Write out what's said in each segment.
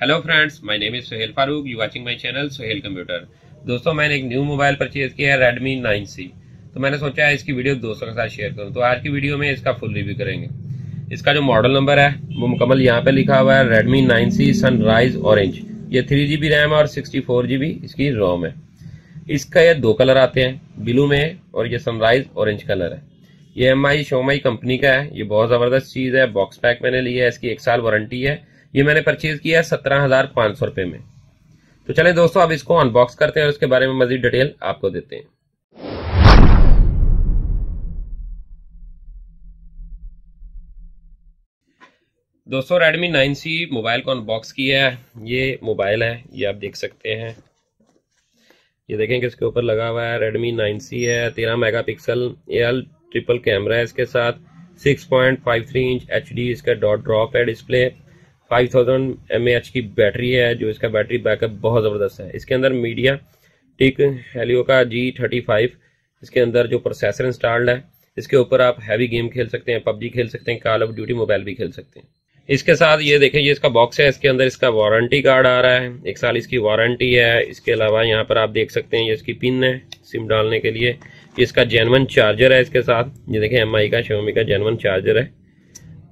Hello friends, my name is Sohail Farooq. You watching my channel Sohail computer. दोस्तों, मैंने एक new mobile purchase किया है Redmi 9C। तो मैंने सोचा है इसकी वीडियो दोस्तों के साथ शेयर करूं। तो आज की वीडियो में इसका फुल रिव्यू करेंगे। इसका जो मॉडल नंबर है वो मुकम्मल यहाँ पे लिखा हुआ है Redmi 9C सनराइज ऑरेंज। ये 3GB रैम और 64GB इसकी रोम है। इसका ये दो कलर आते हैं, ब्लू में और ये सनराइज ऑरेंज कलर है। ये MI शोमी कंपनी का है। ये बहुत जबरदस्त चीज है। बॉक्स पैक मैंने लिया है, इसकी 1 साल वारंटी है। ये मैंने परचेज किया है 17,500 रुपए में। तो चलें दोस्तों, अब इसको अनबॉक्स करते हैं और उसके बारे में मजीद डिटेल आपको देते हैं। दोस्तों, Redmi 9C मोबाइल को अनबॉक्स किया है। ये मोबाइल है, ये आप देख सकते हैं। ये देखें कि इसके ऊपर लगा हुआ है Redmi 9C है। 13 मेगापिक्सल AL ट्रिपल कैमरा है इसके साथ। 6.53 इंच HD इसका डॉट ड्रॉप है डिस्प्ले। 5000 mAh की बैटरी है, जो इसका बैटरी बैकअप बहुत ज़बरदस्त है। इसके अंदर मीडिया टेक हेलियो का G35 इसके अंदर जो प्रोसेसर इंस्टॉल्ड है। इसके ऊपर आप हैवी गेम खेल सकते हैं, PUBG खेल सकते हैं, कॉल ऑफ ड्यूटी मोबाइल भी खेल सकते हैं। इसके साथ ये देखें, ये इसका बॉक्स है। इसके अंदर इसका वारंटी कार्ड आ रहा है, 1 साल इसकी वारंटी है। इसके अलावा यहाँ पर आप देख सकते हैं ये इसकी पिन है सिम डालने के लिए। ये इसका जेन्युइन चार्जर है इसके साथ। ये देखें MI का शोमी का जेन्युइन चार्जर है।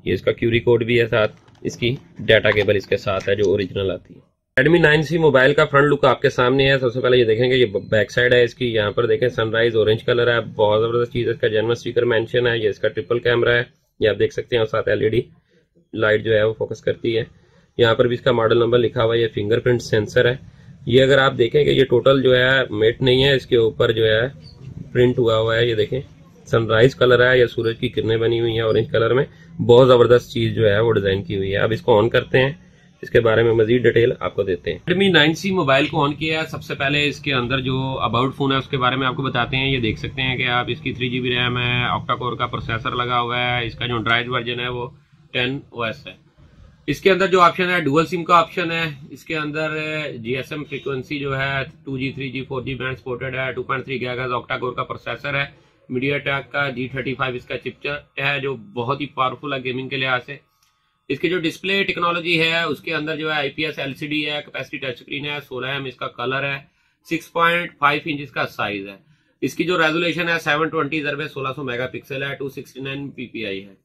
ये इसका QR कोड भी है साथ। इसकी डाटा केबल इसके साथ है जो ओरिजिनल आती है। Redmi 9C मोबाइल का फ्रंट लुक आपके सामने है। सबसे पहले ये देखेंगे, ये बैक साइड है इसकी। यहाँ पर देखें सनराइज ऑरेंज कलर है, बहुत जबरदस्त चीज है। इसका जेन्युइन स्पीकर मेंशन है। ये इसका ट्रिपल कैमरा है, ये आप देख सकते हैं। और साथ LED लाइट जो है वो फोकस करती है। यहाँ पर भी इसका मॉडल नंबर लिखा हुआ है। ये फिंगरप्रिंट सेंसर है। ये अगर आप देखेंगे, ये टोटल जो है मेट नहीं है, इसके ऊपर जो है प्रिंट हुआ है। ये देखें, सनराइज कलर है, या सूरज की किरणें बनी हुई है ऑरेंज कलर में। बहुत जबरदस्त चीज जो है वो डिजाइन की हुई है। अब इसको ऑन करते हैं, इसके बारे में मजीद डिटेल आपको देते हैं। Redmi 9C मोबाइल को ऑन किया है। सबसे पहले इसके अंदर जो अबाउट फोन है उसके बारे में आपको बताते हैं। ये देख सकते हैं कि आप इसकी 3GB रैम है, ऑक्टा कोर का प्रोसेसर लगा हुआ है। इसका जो एंड्रॉइड वर्जन है वो 10OS है। इसके अंदर जो ऑप्शन है डुअल सिम का ऑप्शन है। इसके अंदर GSM फ्रीक्वेंसी जो है 2G 3G 4G band supported है। 2.3 GHz ऑक्टा कोर का प्रोसेसर है। मीडियाटेक का G35 इसका चिपसेट है, जो बहुत ही पावरफुल है गेमिंग के लिहाज से। इसकी जो डिस्प्ले टेक्नोलॉजी है उसके अंदर जो है IPS LCD है, कैपेसिटी टच स्क्रीन है, 16 इसका कलर है, 6.5 इंच इसका साइज है। इसकी जो रेजोल्यूशन है 720x1600 मेगापिक्सल है, 269 ppi है।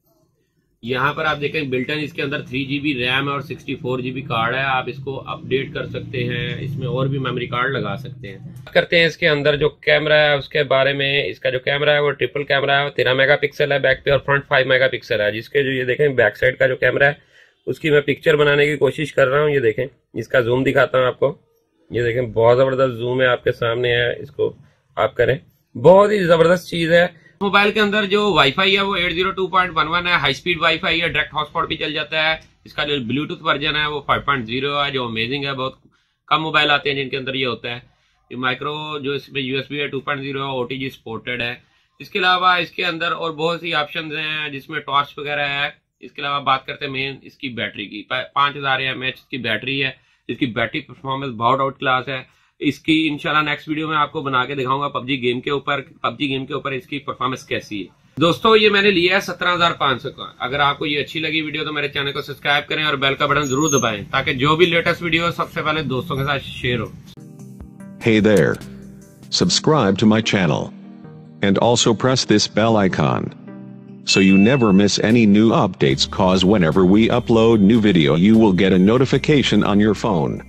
यहाँ पर आप देखें बिल्टन इसके अंदर 3GB रैम और 64GB कार्ड है। आप इसको अपडेट कर सकते हैं, इसमें और भी मेमोरी कार्ड लगा सकते हैं। करते हैं इसके अंदर जो कैमरा है उसके बारे में। इसका जो कैमरा है वो ट्रिपल कैमरा है, 13 मेगापिक्सल है बैक पे और फ्रंट 5 मेगापिक्सल है। जिसके जो ये देखें बैक साइड का जो कैमरा है उसकी मैं पिक्चर बनाने की कोशिश कर रहा हूँ। ये देखें, इसका जूम दिखाता हूँ आपको। ये देखें, बहुत जबरदस्त जूम है, आपके सामने है। इसको आप करें, बहुत ही जबरदस्त चीज है। मोबाइल के अंदर जो वाईफाई है वो 802.11 है, हाई स्पीड वाईफाई है, डायरेक्ट हॉटस्पॉट भी चल जाता है। इसका जो ब्लूटूथ वर्जन है वो 5.0 है, जो अमेजिंग है। बहुत कम मोबाइल आते हैं जिनके अंदर ये होता है। ये माइक्रो जो इसमें USB है 2.0 है, OTG सपोर्टेड है। इसके अलावा इसके अंदर और बहुत सी ऑप्शन हैं जिसमें टॉर्च वगैरह है। इसके अलावा बात करते हैं मेन इसकी बैटरी की। 5000 mAh की बैटरी है, जिसकी बैटरी परफॉर्मेंस बहुत आउट क्लास है। इसकी इंशाल्लाह नेक्स्ट वीडियो में आपको बना के दिखाऊंगा PUBG गेम के ऊपर इसकी परफॉर्मेंस कैसी है। दोस्तों, ये मैंने लिया है 17,500 का। अगर आपको ये अच्छी लगी वीडियो तो मेरे चैनल को सब्सक्राइब करें और बेल का बटन जरूर दबाएं, ताकि जो भी लेटेस्ट वीडियो सबसे पहले दोस्तों के साथ शेयर हो। Hey there. Subscribe to my channel. And also press this bell icon, so you never miss any new updates, cause whenever we upload new video you will get a notification on your phone.